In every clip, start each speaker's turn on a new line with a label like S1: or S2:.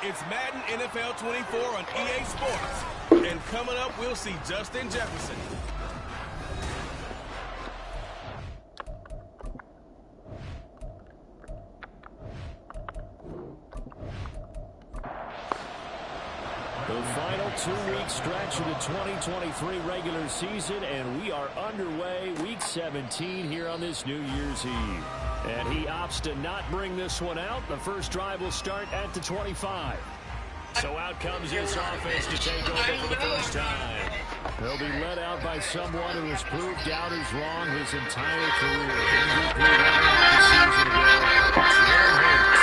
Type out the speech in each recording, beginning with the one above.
S1: It's Madden NFL 24 on EA Sports. And coming up, we'll see Justin Jefferson.
S2: The final 2-week stretch of the 2023 regular season, and we are underway week 17 here on this New Year's Eve. And he opts to not bring this one out. The first drive will start at the 25. So out comes this offense to take over for the first time. They'll be led out by someone who has proved doubters wrong his entire career. MVP the season ago, Jalen Hurts.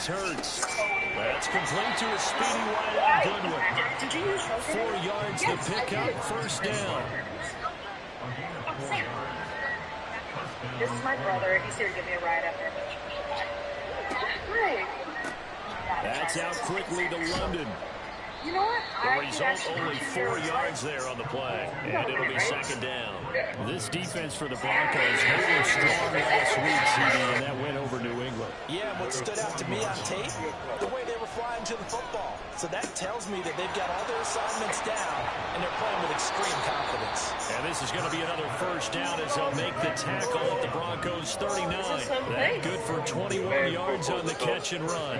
S2: Hurts. That's complete to a speedy wide out Goodwin. 4 yards to pick up, first down.
S3: This is my brother. He's here to give me a ride after. Right.
S2: That's out quickly to London.
S3: You know what?
S2: The result, only 4 yards there on the play, and it'll be second down. This defense for the Broncos, they were strong last week, CD, and that went over New England.
S4: Yeah, what stood out to me on tape, the way they were flying to the football. So that tells me that they've got all their assignments down, and they're playing with extreme confidence.
S2: And this is going to be another first down as they'll make the tackle at the Broncos 39. That good for 21 yards on the catch and run.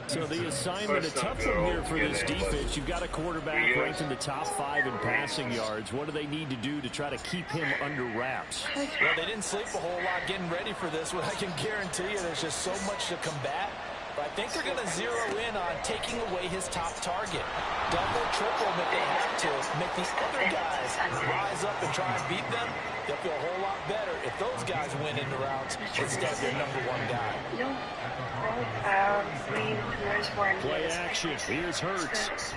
S2: So the assignment, a tough one here for this defense. You've got a quarterback ranked in the top 5 in passing yards. What do they need to do to try to keep him under wraps?
S4: Well, they didn't sleep a whole lot getting ready for this one. I can guarantee you there's just so much to combat. But I think they're going to zero in on taking away his top target. Double, triple him if they have to. Make these other guys rise up and try and beat them. They'll feel a whole lot better if those guys win in the routes instead of their number 1 guy.
S2: Play action. Here's Hurts.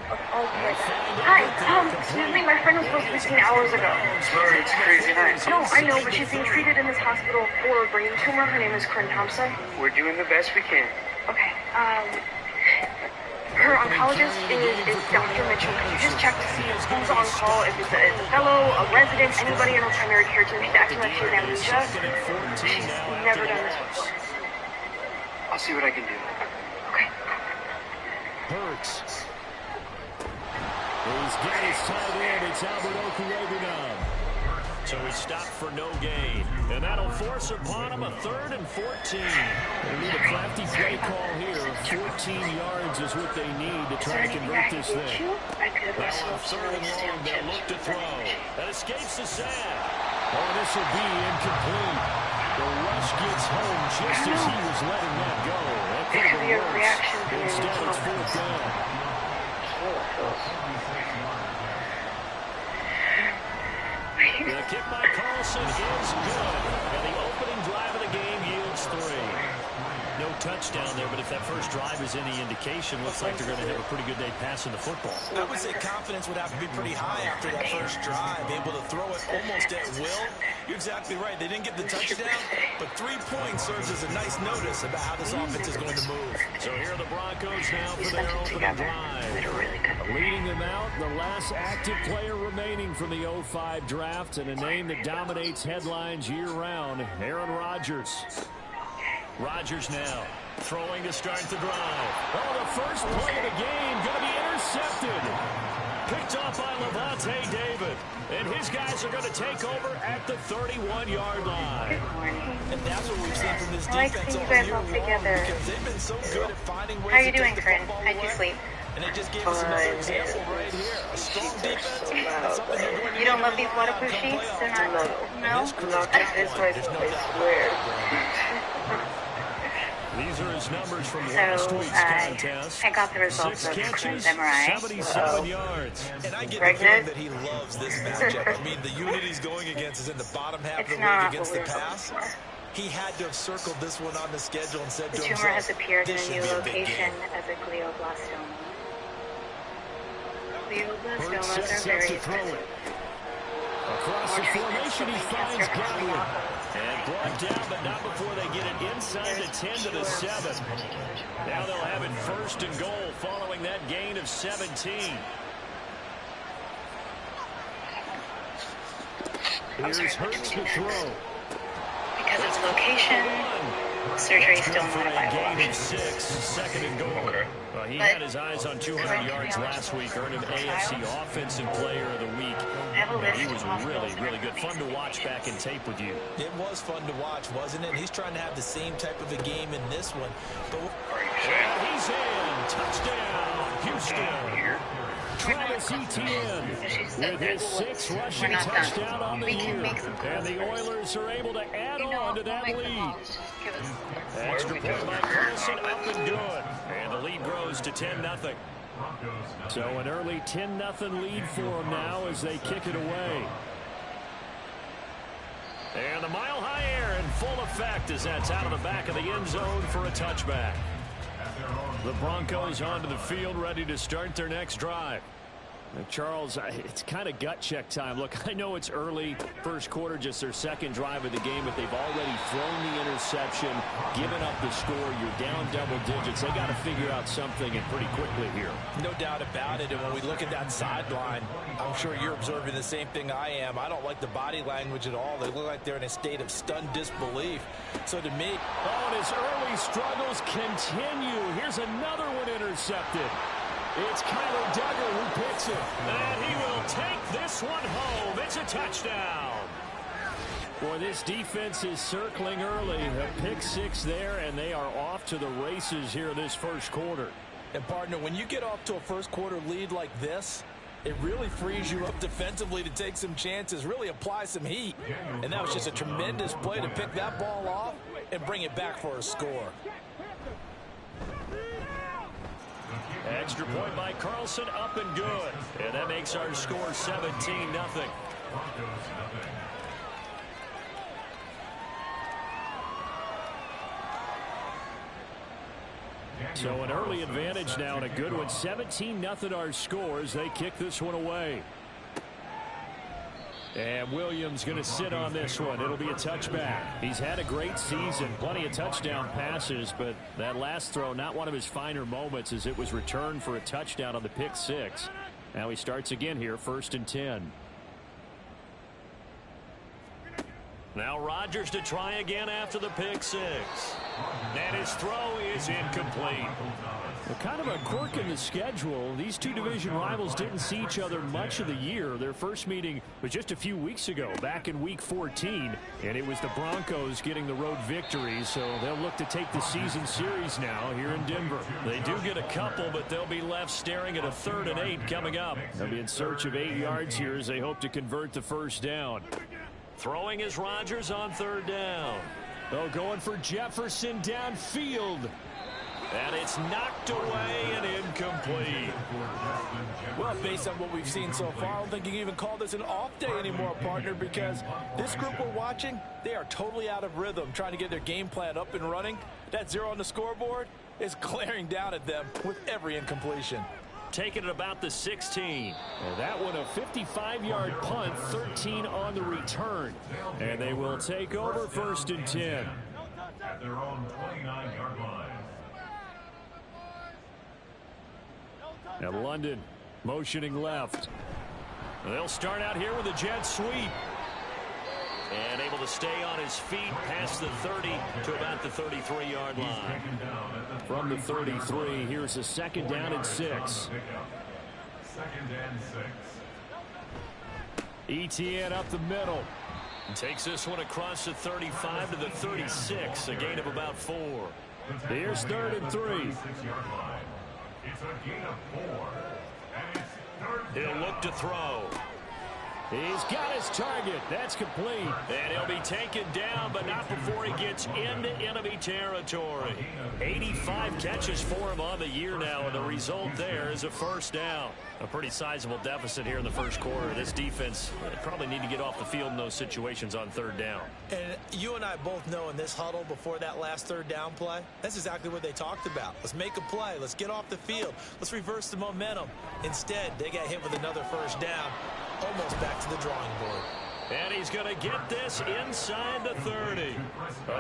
S3: Hi, excuse me, my friend was supposed to be seen hours ago.
S5: Sorry, it's crazy night.
S3: No, I know, but she's being treated in this hospital for a brain tumor. Her name is Corinne Thompson.
S5: We're doing the best we can.
S3: Okay, her oncologist is Dr. Mitchell. Could you just check to see who's on call, if it's a fellow, a resident, anybody in her primary care team? She's acting like she's amnesia. She's never done this before.
S5: I'll see what I can do.
S3: Okay.
S2: Hurts. He's got his tight end. It's Albert Okwuegbunam. So he stopped for no gain. And that'll force upon him a 3rd and 14. They need a crafty play call here. 14 yards is what they need to try to convert this thing. Now on 3rd and long, they'll look to throw. That escapes the sack. Oh, this will be incomplete. The rush gets home just as he was letting that go. That could have been worse. Instead, it's 4th down. The kick by Carlson is good. And the opening drive of the game yields 3. No touchdown there, but if that first drive is any indication, looks like they're going to have a pretty good day passing the football.
S4: I would say confidence would have to be pretty high after that first drive, able to throw it almost at will. You're exactly right. They didn't get the touchdown, but 3 points serves as a nice notice about how this offense is going to move.
S2: So here are the Broncos now for their opening drive. Leading them out, the last active player remaining from the 05 draft, and a name that dominates headlines year-round, Aaron Rodgers. Rodgers now throwing to start the drive. Oh, the first play of the game going to be intercepted. Picked off by Lavonte David. And his guys are going to take over at the 31-yard line.
S4: And that's what we've seen from this defense all year long, because they've been so good at finding ways
S3: How are you
S4: to
S3: doing,
S4: take the
S3: Corinne?
S4: football
S3: How'd you
S4: away.
S3: sleep?
S4: And it just gave us another example right here. A strong defense. That's something they're going to
S3: You don't love these waterproof sheets? They're not. No?
S5: It's my swear.
S2: These are his numbers from last week's contest.
S3: I got the results
S2: 6
S3: of
S2: catches,
S3: Corinne's MRI.
S2: 77 yards.
S4: And I get the feeling that he loves this matchup. I mean, the unit he's going against is in the bottom half of the league against the pass. He had to have circled this one on the schedule and said to himself,
S3: the tumor has appeared in
S4: this
S3: a new
S4: should be a big
S3: location
S4: game.
S3: as a glioblastoma. Glioblastomas
S2: Hurts
S3: are
S2: sets up
S3: very
S2: to throw
S3: expensive.
S2: it. Across the formation, he finds Godwin. And brought down, but not before they get it inside the 10 to the 7. Now they'll have it 1st and goal following that gain of 17. Here's Hurts to throw.
S3: Because of the location, surgery is still not a viable option.
S2: 6, 2nd and goal. He had his eyes on 200 yards last week, earned an AFC Offensive Player of the Week. And he was really, really good. Fun to watch back in tape with you.
S4: It was fun to watch, wasn't it? He's trying to have the same type of a game in this one. But
S2: and he's in. Touchdown, Houston. Travis Etienne with his 6th rushing touchdown on the year. And the Oilers are able to add on to that lead. Extra point by Carlson, up and good. And the lead grows to 10-0. So an early 10-0 lead for them now as they kick it away. And the mile-high air in full effect as that's out of the back of the end zone for a touchback. The Broncos onto the field, ready to start their next drive. Charles, it's kind of gut check time. Look, I know it's early, first quarter, just their 2nd drive of the game, but they've already thrown the interception, given up the score. You're down double digits. They got to figure out something and pretty quickly here.
S4: No doubt about it. And when we look at that sideline, I'm sure you're observing the same thing I am. I don't like the body language at all. They look like they're in a state of stunned disbelief. So to me,
S2: and his early struggles continue. Here's another one intercepted. It's Kyler Duggar who picks it. And he will take this one home. It's a touchdown. Boy, this defense is circling early. A pick 6 there, and they are off to the races here this first quarter.
S4: And, partner, when you get off to a first quarter lead like this, it really frees you up defensively to take some chances, really apply some heat. And that was just a tremendous play to pick that ball off and bring it back for a score.
S2: Extra point by Carlson, up and good. And that makes our score 17-0. So an early advantage now and a good one. 17-0 our scores. They kick this one away. And Williams going to sit on this one. It'll be a touchback. He's had a great season, plenty of touchdown passes, but that last throw, not one of his finer moments as it was returned for a touchdown on the pick 6. Now he starts again here, 1st and 10. Now Rodgers to try again after the pick 6. And his throw is incomplete. Well, kind of a quirk in the schedule. These two division rivals didn't see each other much of the year. Their first meeting was just a few weeks ago, back in Week 14. And it was the Broncos getting the road victory, so they'll look to take the season series now here in Denver. They do get a couple, but they'll be left staring at a 3rd and 8 coming up. They'll be in search of 8 yards here as they hope to convert the first down. Throwing is Rodgers on 3rd down. Oh, going for Jefferson downfield. And it's knocked away and incomplete.
S4: Well, based on what we've seen so far, I don't think you can even call this an off day anymore, partner, because this group we're watching, they are totally out of rhythm, trying to get their game plan up and running. That 0 on the scoreboard is glaring down at them with every incompletion.
S2: Taking it about the 16. And that one a 55-yard punt, 13 on the return. And they will take over 1st and 10.
S6: At their own 29-yard line.
S2: Now London motioning left. They'll start out here with a jet sweep. And able to stay on his feet past the 30 to about the 33-yard line. From the 33, here's a 2nd down and 6.
S6: 2nd and 6.
S2: Etienne up the middle. Takes this one across the 35 to the 36, a gain of about 4. Here's 3rd and 3.
S6: It's a gain of 4. And it's 3rd down.
S2: He'll look to throw. He's got his target. That's complete. And he'll be taken down, but not before he gets into enemy territory. 85 catches for him on the year now, and the result there is a 1st down. A pretty sizable deficit here in the first quarter. This defense probably need to get off the field in those situations on 3rd down.
S4: And you and I both know in this huddle before that last 3rd down play, that's exactly what they talked about. Let's make a play. Let's get off the field. Let's reverse the momentum. Instead, they got hit with another 1st down. almost back to the drawing board.
S2: And he's going to get this inside the 30.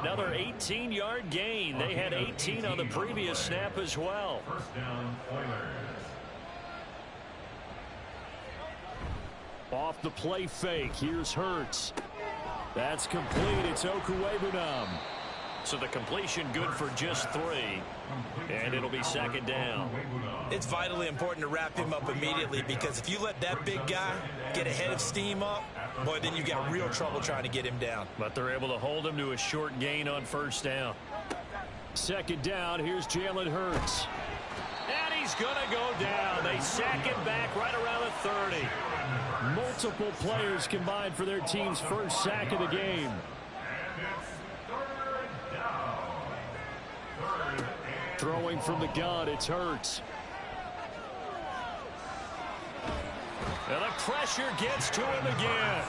S2: Another 18-yard gain. They had 18 on the previous snap as well.
S6: First down, Oilers.
S2: Off the play fake. Here's Hurts. That's complete. It's Okuwebunam. So the completion good for just 3. And it'll be second down.
S4: It's vitally important to wrap him up immediately, because if you let that big guy get ahead of steam up, boy, then you got real trouble trying to get him down.
S2: But they're able to hold him to a short gain on first down. Second down, here's Jalen Hurts. And he's going to go down. They sack him back right around the 30. Multiple players combined for their team's first sack of the game. Throwing from the gun, it's Hurts. And the pressure gets to him again.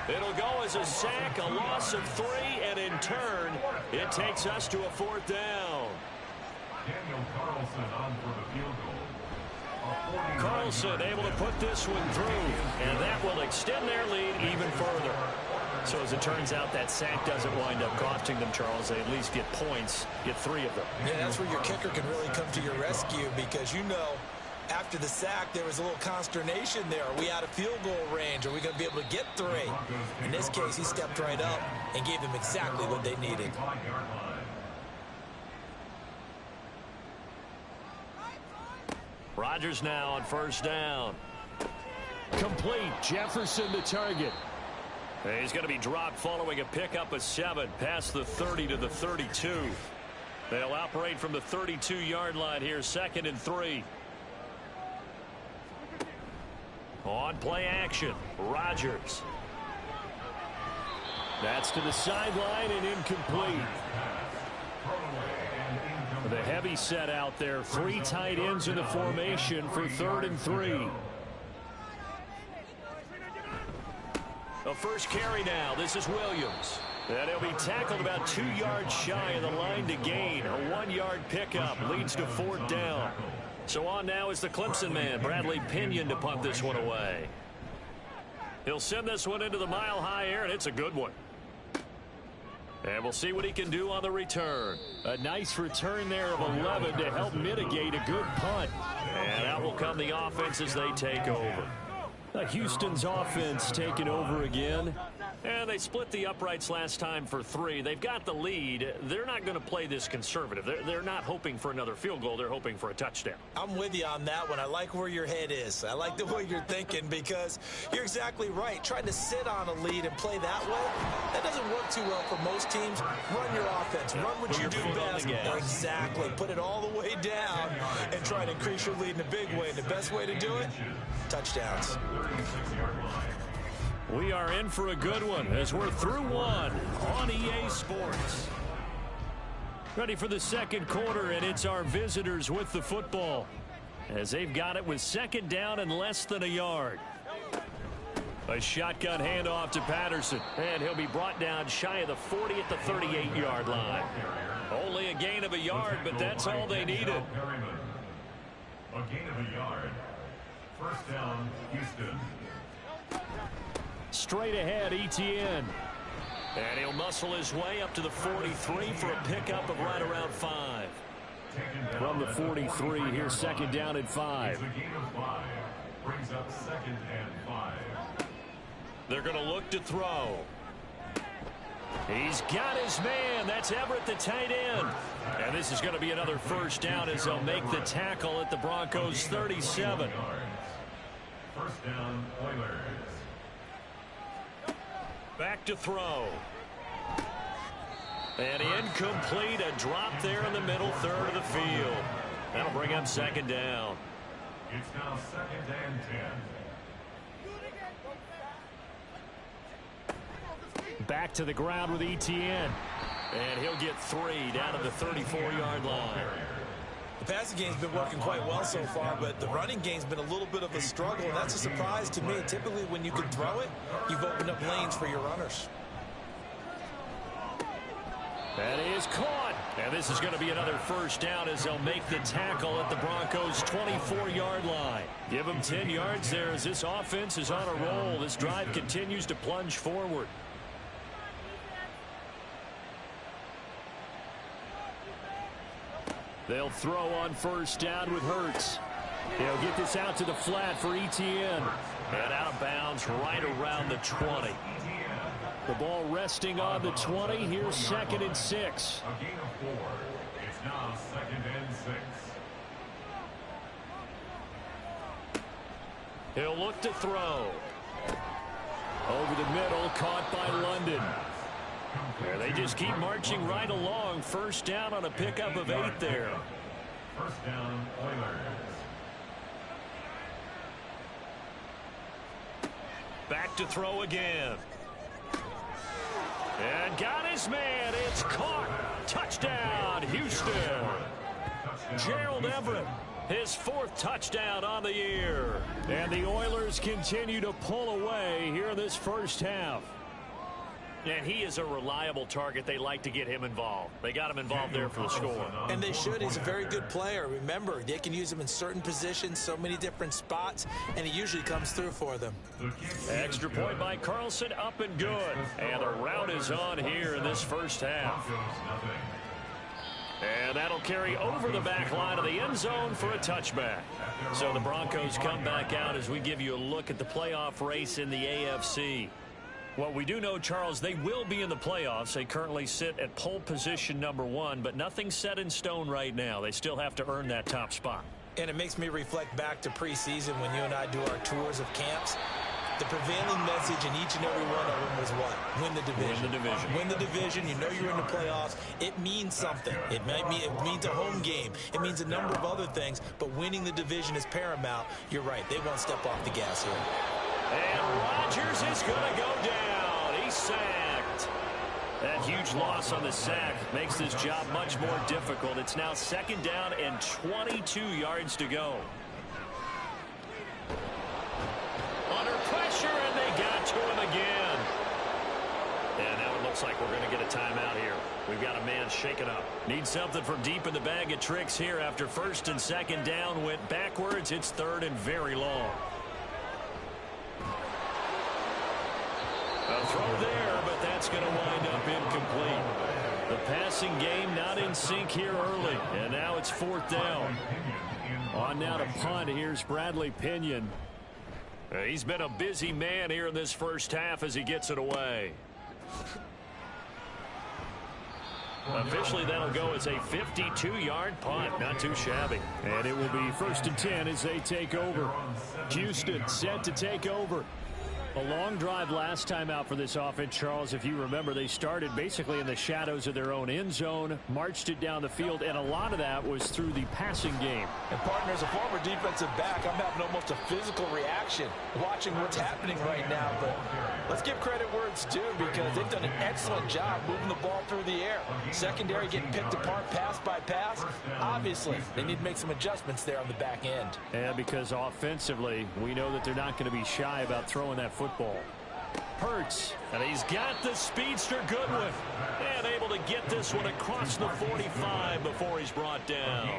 S2: It'll go as a sack, a loss of 3, and in turn, it takes us to a 4th down.
S6: Daniel Carlson on for the field goal.
S2: Carlson able to put this one through, and that will extend their lead even further. So as it turns out, that sack doesn't wind up costing them, Charles. They at least get points, get 3 of them.
S4: Yeah, that's where your kicker can really come to your rescue, because you know after the sack there was a little consternation there. Are we out of field goal range? Are we going to be able to get 3? In this case, he stepped right up and gave them exactly what they needed.
S2: Rodgers now on first down. Complete. Jefferson the target. He's going to be dropped following a pickup of 7 past the 30 to the 32. They'll operate from the 32-yard line here, 2nd and 3. On play action, Rodgers. That's to the sideline and incomplete. The heavy set out there. 3 tight ends in the formation for 3rd and 3. The first carry now. This is Williams. And he'll be tackled about 2 yards shy of the line to gain. A 1-yard pickup leads to 4th down. So on now is the Clemson man, Bradley Pinion, to punt this one away. He'll send this one into the mile-high air, and it's a good one. And we'll see what he can do on the return. A nice return there of 11 to help mitigate a good punt. And out will come the offense as they take over. Houston's offense taking over again. And they split the uprights last time for 3. They've got the lead. They're not going to play this conservative. They're not hoping for another field goal. They're hoping for a touchdown.
S4: I'm with you on that one. I like where your head is. I like the way you're thinking, because you're exactly right. Trying to sit on a lead and play that way, that doesn't work too well for most teams. Run your offense. Run what you do best. Exactly. Put it all the way down and try to increase your lead in a big way. And the best way to do it, touchdowns.
S2: We are in for a good one as we're through 1 on EA Sports. Ready for the second quarter, and it's our visitors with the football as they've got it with 2nd down and less than a yard. A shotgun handoff to Patterson, and he'll be brought down shy of the 40 at the 38-yard line. Only a gain of a yard, but that's all they needed.
S6: A gain of a yard. First down, Houston.
S2: Straight ahead, Etienne. And he'll muscle his way up to the 43 for a pickup of right around 5. From the 43, here's 2nd down and 5.
S6: It's a gain of 5. Brings up 2nd and 5.
S2: They're going to look to throw. He's got his man. That's Everett, the tight end. And this is going to be another first down as they'll make the tackle at the Broncos' 37.
S6: First down, Oilers.
S2: Back to throw. And incomplete. A drop there in the middle third of the field. That'll bring up 2nd down.
S6: It's now 2nd and 10.
S2: Back to the ground with Etienne. And he'll get 3 down to the 34-yard line.
S4: The passing game's been working quite well so far, but the running game's been a little bit of a struggle, and that's a surprise to me. Typically, when you can throw it, you've opened up lanes for your runners.
S2: That is caught. And this is going to be another first down as they'll make the tackle at the Broncos' 24-yard line. Give them 10 yards there as this offense is on a roll. This drive continues to plunge forward. They'll throw on first down with Hurts. He'll get this out to the flat for Etienne. And out of bounds right around the 20. The ball resting on the 20. Here's 2nd and 6.
S6: A gain of 4. It's now 2nd and 6.
S2: He'll look to throw. Over the middle, caught by London. There they just keep marching right along. First down on a pickup of 8 there.
S6: First down, Oilers.
S2: Back to throw again. And got his man. It's caught. Touchdown, Houston. Gerald Everett, his 4th touchdown on the year. And the Oilers continue to pull away here in this first half. And he is a reliable target. They like to get him involved. They got him involved there for the score.
S4: And they should. He's a very good player. Remember, they can use him in certain positions, so many different spots, and he usually comes through for them.
S2: Extra point by Carlson, up and good. And the route is on here in this first half. And that'll carry over the back line of the end zone for a touchback. So the Broncos come back out as we give you a look at the playoff race in the AFC. Well, we do know, Charles, they will be in the playoffs. They currently sit at pole position number 1, but nothing's set in stone right now. They still have to earn that top spot.
S4: And it makes me reflect back to preseason when you and I do our tours of camps. The prevailing message in each and every one of them was what? Win the division.
S2: Win the division.
S4: Win the division. You know you're in the playoffs. It means something. It means a home game. It means a number of other things, but winning the division is paramount. You're right. They won't step off the gas here.
S2: And Rodgers is going to go down. He's sacked. That huge loss on the sack makes this job much more difficult. It's now 2nd down and 22 yards to go. Under pressure, and they got to him again. And now it looks like we're going to get a timeout here. We've got a man shaken up. Need something from deep in the bag of tricks here after 1st and 2nd down went backwards. It's 3rd and very long. A throw there, but that's going to wind up incomplete. The passing game not in sync here early, and now it's 4th down. On now to punt. Here's Bradley Pinion. He's been a busy man here in this first half as he gets it away. Officially, that'll go as a 52-yard punt. Not too shabby. And it will be 1st and 10 as they take over. Houston set to take over. A long drive last time out for this offense, Charles. If you remember, they started basically in the shadows of their own end zone, marched it down the field, and a lot of that was through the passing game.
S4: And, partner, as a former defensive back, I'm having almost a physical reaction watching what's happening right now. But let's give credit where it's due because they've done an excellent job moving the ball through the air. Secondary getting picked apart pass by pass. Obviously, they need to make some adjustments there on the back end.
S2: And because offensively, we know that they're not going to be shy about throwing that football. Hurts, and he's got the speedster Goodwin, and able to get this one across the 45 before he's brought down.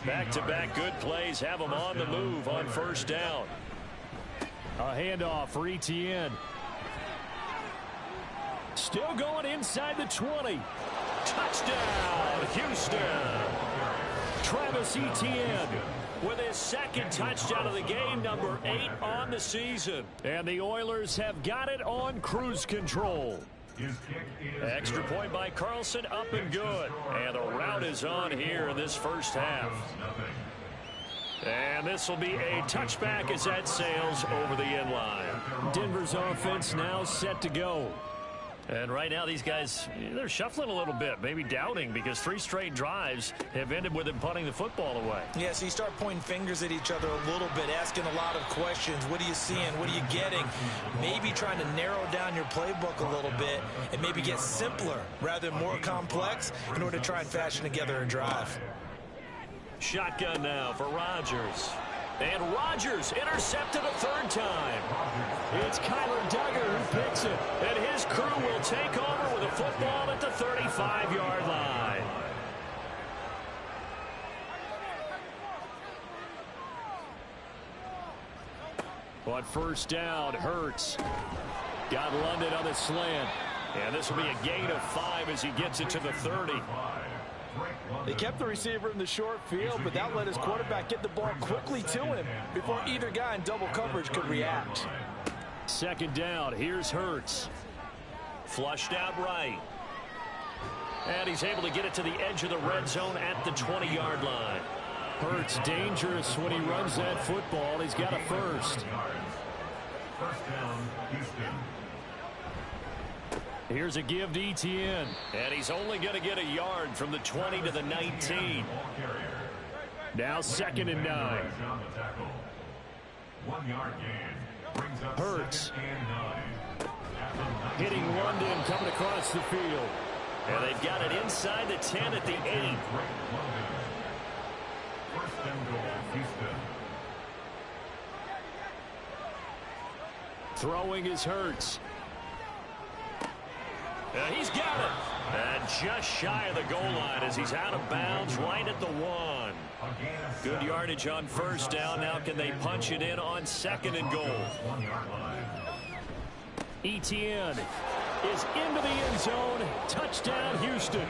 S2: Back-to-back good plays have him on the move on 1st down. A handoff for Etienne. Still going inside the 20. Touchdown, Houston. Travis Etienne with his 2nd touchdown of the game, number 8 on the season. And the Oilers have got it on cruise control. Extra point by Carlson, up and good. And the route is on here in this first half. And this will be a touchback as that sails over the end line. Denver's offense now set to go. And right now, these guys, they're shuffling a little bit, maybe doubting, because 3 straight drives have ended with them punting the football away.
S4: Yeah, so you start pointing fingers at each other a little bit, asking a lot of questions. What are you seeing? What are you getting? Maybe trying to narrow down your playbook a little bit and maybe get simpler rather than more complex in order to try and fashion together a drive.
S2: Shotgun now for Rodgers. And Rodgers intercepted a 3rd time. It's Kyler Duggar who picks it. And his crew will take over with a football at the 35-yard line. On first down, Hurts got London on the slant. And this will be a gain of 5 as he gets it to the 30.
S4: They kept the receiver in the short field, but that let his quarterback get the ball quickly to him before either guy in double coverage could react.
S2: Second down, here's Hurts. Flushed out right. And he's able to get it to the edge of the red zone at the 20-yard line. Hurts dangerous when he runs that football. He's got a first.
S6: First down, Houston.
S2: Here's a give to Etienne. And he's only going to get a yard from the 20 to the 19. Now second and 9.
S6: 1 yard gain. Brings up
S2: Hurts.
S6: 2nd and 9.
S2: Hitting London coming across the field. And they've got it inside the 10 at the 8.
S6: First and goal, Houston.
S2: Throwing is Hurts. He's got it. And just shy of the goal line as he's out of bounds right at the 1. Good yardage on first down. Now can they punch it in on second and goal?
S6: 1 yard line.
S2: Etienne is into the end zone. Touchdown, Houston.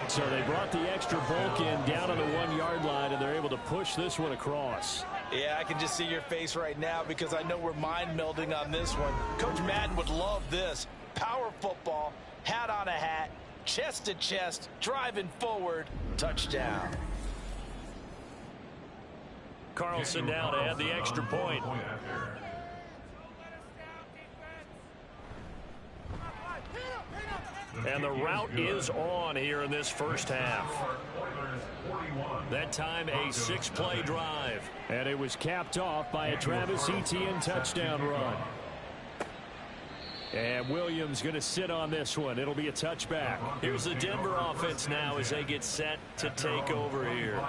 S2: So they brought the extra bulk in down on the 1 yard line, and they're able to push this one across.
S4: Yeah, I can just see your face right now because I know we're mind melding on this one. Coach Madden would love this. Power football, hat on a hat, chest to chest, driving forward, touchdown.
S2: Carlson now to add the extra point. And the route is on here in this first half. That time a 6-play drive. And it was capped off by a Travis Etienne touchdown run. And Williams going to sit on this one. It'll be a touchback. Here's the Denver offense now as they get set to take over here.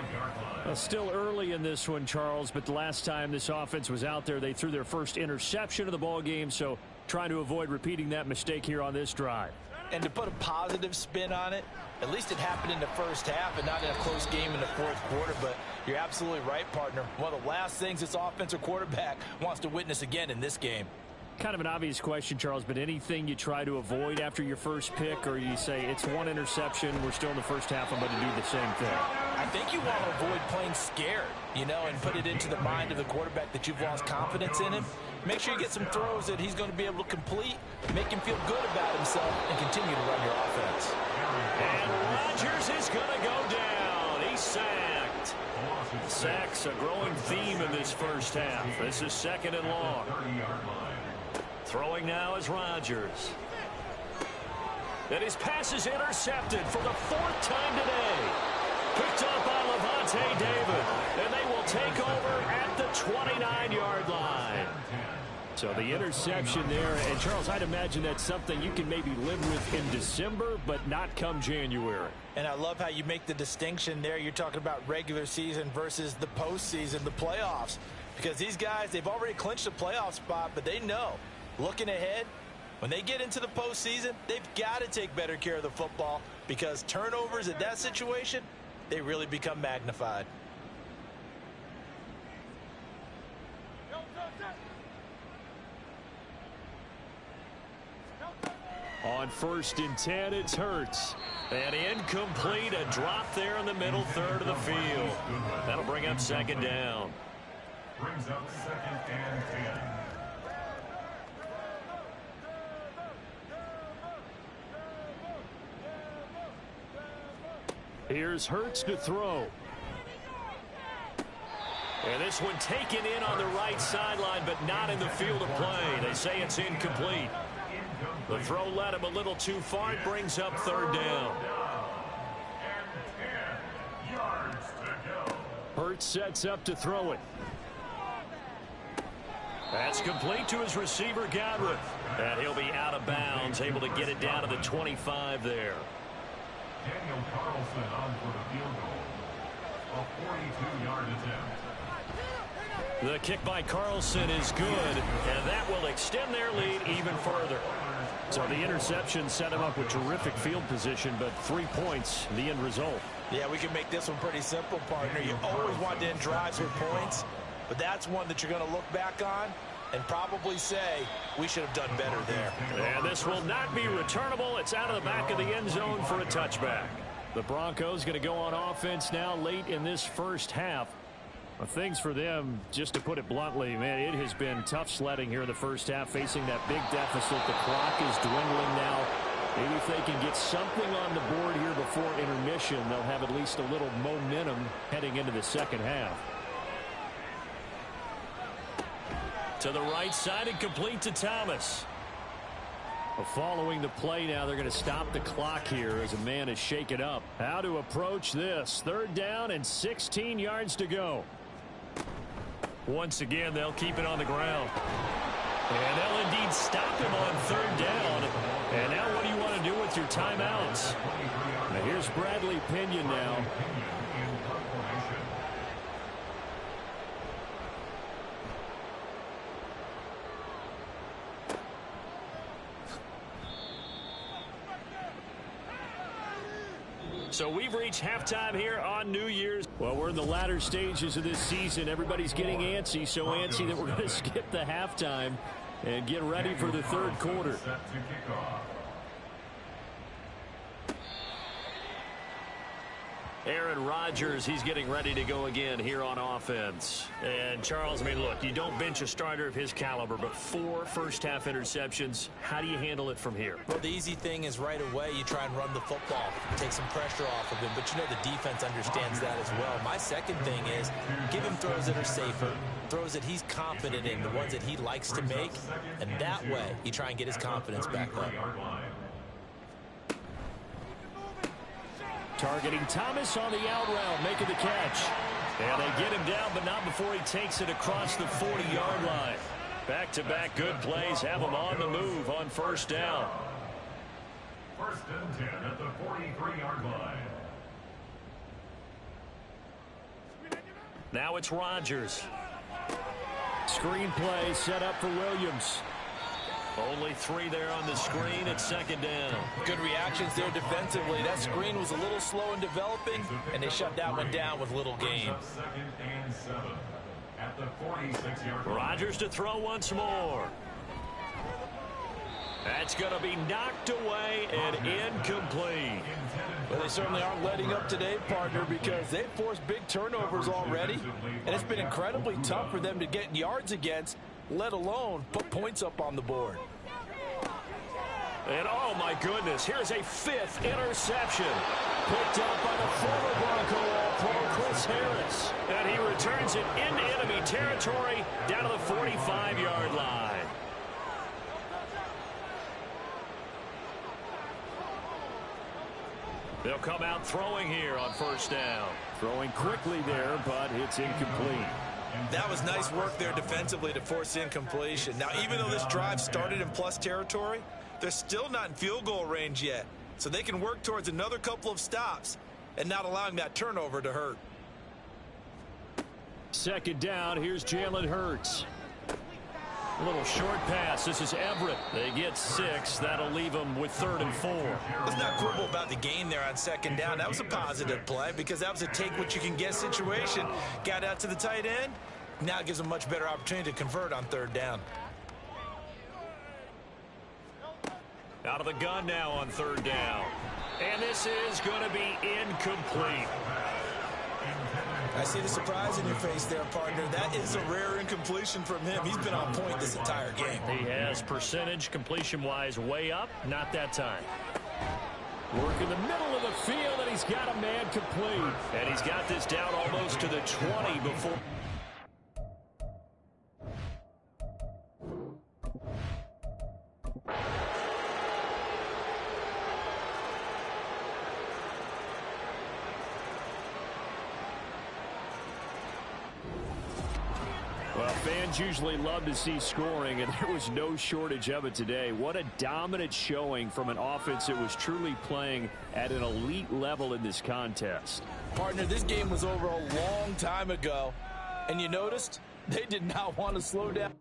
S2: Still early in this one, Charles, but the last time this offense was out there, they threw their first interception of the ball game, so trying to avoid repeating that mistake here on this drive.
S4: And to put a positive spin on it, at least it happened in the first half and not in a close game in the fourth quarter. But you're absolutely right, partner. One of the last things this offensive quarterback wants to witness again in this game.
S2: Kind of an obvious question, Charles, but anything you try to avoid after your first pick, or you say it's one interception, we're still in the first half, I'm going to do the same thing?
S4: I think you want to avoid playing scared, you know, and put it into the mind of the quarterback that you've lost confidence in him. Make sure you get some throws that he's going to be able to complete, make him feel good about himself, and continue to run your offense.
S2: And Rodgers is going to go down. He's sacked. Sacks a growing theme in this first half. This is second and long. Throwing now is Rodgers. And his pass is intercepted for the 4th time today. Picked up by Lavonte David. And they will take over at the 29-yard line. So the interception there. And, Charles, I'd imagine that's something you can maybe live with in December, but not come January.
S4: And I love how you make the distinction there. You're talking about regular season versus the postseason, the playoffs. Because these guys, they've already clinched a playoff spot, but they know, looking ahead, when they get into the postseason, they've got to take better care of the football because turnovers in that situation, they really become magnified.
S2: On 1st and 10, it's Hurts. And incomplete, a drop there in the middle third of the field. That'll bring up second down.
S6: Brings up 2nd and 10.
S2: Here's Hurts to throw. And this one taken in on the right sideline, but not in the field of play. They say it's incomplete. The throw led him a little too far. It brings up 3rd down.
S6: And 10 yards to go.
S2: Hurts sets up to throw it. That's complete to his receiver, Godwin. And he'll be out of bounds, able to get it down to the 25 there.
S6: Daniel Carlson on for the field goal. A 42-yard attempt.
S2: The kick by Carlson is good, and that will extend their lead even further. So the interception set him up with terrific field position, but 3 points, the end result.
S4: Yeah, we can make this one pretty simple, partner. You always want to end drives with points, but that's one that you're going to look back on and probably say, we should have done better there.
S2: And this will not be returnable. It's out of the back of the end zone for a touchback. The Broncos going to go on offense now late in this first half. Well, things for them, just to put it bluntly, man, it has been tough sledding here in the first half, facing that big deficit. The clock is dwindling now. Maybe if they can get something on the board here before intermission, they'll have at least a little momentum heading into the second half. To the right side and complete to Thomas. Well, following the play now, they're going to stop the clock here as a man is shaken up. How to approach this? 3rd down and 16 yards to go. Once again, they'll keep it on the ground. And they'll indeed stop him on 3rd down. And now what do you want to do with your timeouts? Now here's Bradley Pinion now. So we've reached halftime here on New Year's. Well, we're in the latter stages of this season. Everybody's getting antsy, so antsy that we're going to skip the halftime and get ready for the 3rd quarter. Aaron Rodgers, he's getting ready to go again here on offense. And Charles, I mean, look, you don't bench a starter of his caliber, but 4 first-half interceptions. How do you handle it from here?
S4: Well, the easy thing is right away you try and run the football, take some pressure off of him, but you know the defense understands that as well. My second thing is give him throws that are safer, throws that he's confident in, the ones that he likes to make, and that way you try and get his confidence back up. Targeting Thomas on the out route, making the catch. And they get him down, but not before he takes it across the 40-yard line. Back-to-back good plays have him on the move on 1st down.
S6: 1st and 10 at the 43-yard line.
S2: Now it's Rodgers. Screen play set up for Williams. Only 3 there on the screen at 2nd down.
S4: Good reactions there defensively. That screen was a little slow in developing, and they shut that one down with little gain.
S6: 2nd and 7 at the 46-yard line.
S2: Rodgers to throw once more. That's going to be knocked away and incomplete.
S4: Well, they certainly aren't letting up today, partner, because they've forced big turnovers already, and it's been incredibly tough for them to get yards against, let alone put points up on the board.
S2: And oh my goodness, here's a 5th interception. Picked up by the former Bronco All-Pro Chris Harris. And he returns it into enemy territory down to the 45-yard line. They'll come out throwing here on 1st down. Throwing quickly there, but it's incomplete.
S4: That was nice work there defensively to force incompletion. Now, even though this drive started in plus territory, they're still not in field goal range yet. So they can work towards another couple of stops and not allowing that turnover to hurt.
S2: 2nd down, here's Jalen Hurts. A little short pass. This is Everett. They get 6. That'll leave them with 3rd and 4.
S4: Let's not quibble about the gain there on 2nd down. That was a positive play because that was a take-what-you-can-get situation. Got out to the tight end. Now it gives them a much better opportunity to convert on 3rd down.
S2: Out of the gun now on 3rd down. And this is going to be incomplete.
S4: I see the surprise in your face there, partner. That is a rare incompletion from him. He's been on point this entire game.
S2: He has percentage completion-wise way up. Not that time. Work in the middle of the field, and he's got a man complete. And he's got this down almost to the 20 before. Well, fans usually love to see scoring, and there was no shortage of it today. What a dominant showing from an offense that was truly playing at an elite level in this contest.
S4: Partner, this game was over a long time ago, and you noticed They did not want to slow down.